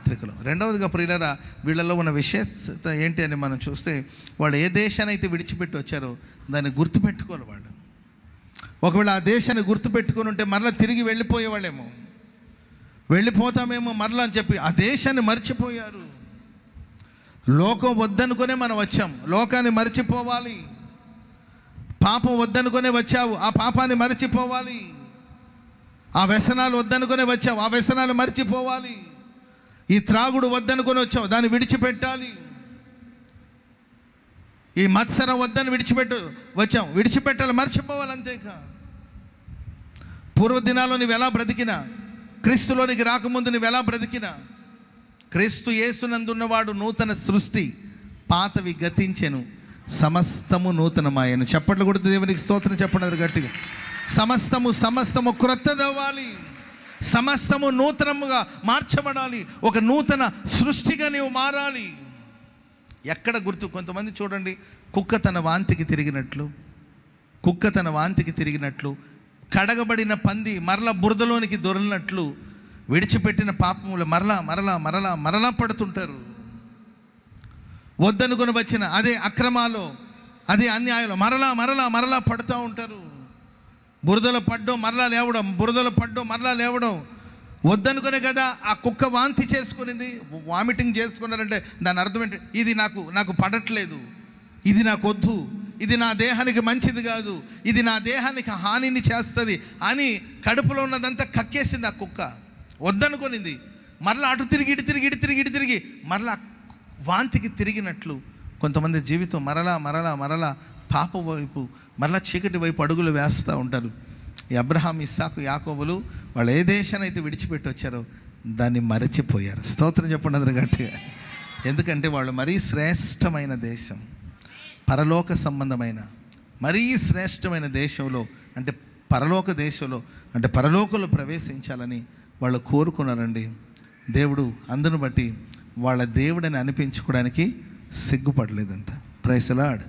పత్రికలో. రెండవదిగా ప్రియులారా, వీళ్ళలో ఉన్న విశేషత ఏంటి అని మనం చూస్తే, వాళ్ళు ఏ దేశాన్ని అయితే విడిచిపెట్టి వచ్చారో దాన్ని గుర్తుపెట్టుకోవాలి వాళ్ళు. ఒకవేళ ఆ దేశాన్ని గుర్తుపెట్టుకుని ఉంటే మరలా తిరిగి వెళ్ళిపోయేవాళ్ళేమో, వెళ్ళిపోతామేమో మరలా అని చెప్పి ఆ దేశాన్ని మర్చిపోయారు. లోకం వద్దనుకునే మనం వచ్చాం, లోకాన్ని మర్చిపోవాలి. పాపం వద్దనుకునే వచ్చావు, ఆ పాపాన్ని మర్చిపోవాలి. ఆ వ్యసనాలు వద్దనుకునే వచ్చావు, ఆ వ్యసనాలు మర్చిపోవాలి. ఈ త్రాగుడు వద్దనుకొని వచ్చావు, దాన్ని విడిచిపెట్టాలి. ఈ మత్సరం వద్దని వచ్చాం, విడిచిపెట్టాలి, మర్చిపోవాలి. అంతేకా పూర్వదినాల్లో నువ్వు ఎలా బ్రతికినా, క్రీస్తులోనికి రాకముందు నువ్వు ఎలా బ్రతికినా, క్రీస్తు యేసునందున్నవాడు నూతన సృష్టి, పాతవి గతించెను, సమస్తము నూతనమాయను. చప్పట్లు కొడుతూ దేవునికి స్తోత్రం చెప్పండి గట్టిగా. సమస్తము క్రొత్తదవ్వాలి, సమస్తము నూతనముగా మార్చబడాలి, ఒక నూతన సృష్టిగా నీవు మారాలి. ఎక్కడ గుర్తు, కొంతమంది చూడండి, కుక్క తన వాంతికి తిరిగినట్లు, కడగబడిన పంది మరల బురదలోనికి దొరికినట్లు విడిచిపెట్టిన పాపములు మరలా పడుతుంటారు. వద్దనుకొని వచ్చిన అదే అక్రమాలు, అదే అన్యాయాలు మరలా పడుతూ ఉంటారు. బురదలో పడ్డం మరలా లేవడం, వద్దనుకునే కదా ఆ కుక్క వాంతి చేసుకునింది, వామిటింగ్ చేసుకున్నారంటే దాని అర్థం ఏంటి? ఇది నాకు పడట్లేదు, ఇది నాకు వద్దు, ఇది నా దేహానికి మంచిది కాదు, ఇది నా దేహానికి హానిని చేస్తుంది అని కడుపులో ఉన్నదంతా కక్కేసింది ఆ కుక్క. వద్దనుకునింది, మరలా అటు తిరిగి ఇటు తిరిగి మరలా వాంతికి తిరిగినట్లు కొంతమంది జీవితం మరలా పాప వైపు, మరలా చీకటి వైపు అడుగులు వేస్తూ ఉంటారు. ఈ అబ్రహాం, ఇస్సాకు, యాకోబులు వాళ్ళు ఏ దేశాన్ని అయితే విడిచిపెట్టి వచ్చారో దాన్ని మరచిపోయారు. స్తోత్రం చెప్పండి అందరూ గట్టిగా. ఎందుకంటే వాళ్ళు మరీ శ్రేష్టమైన దేశం, పరలోక సంబంధమైన మరీ శ్రేష్టమైన దేశంలో, అంటే పరలోక దేశంలో, అంటే పరలోకంలో ప్రవేశించాలని వాళ్ళు కోరుకున్నారండి. దేవుడు అందును బట్టి వాళ్ళ దేవుడని అనిపించుకోవడానికి సిగ్గుపడలేదంట. Praise the lord.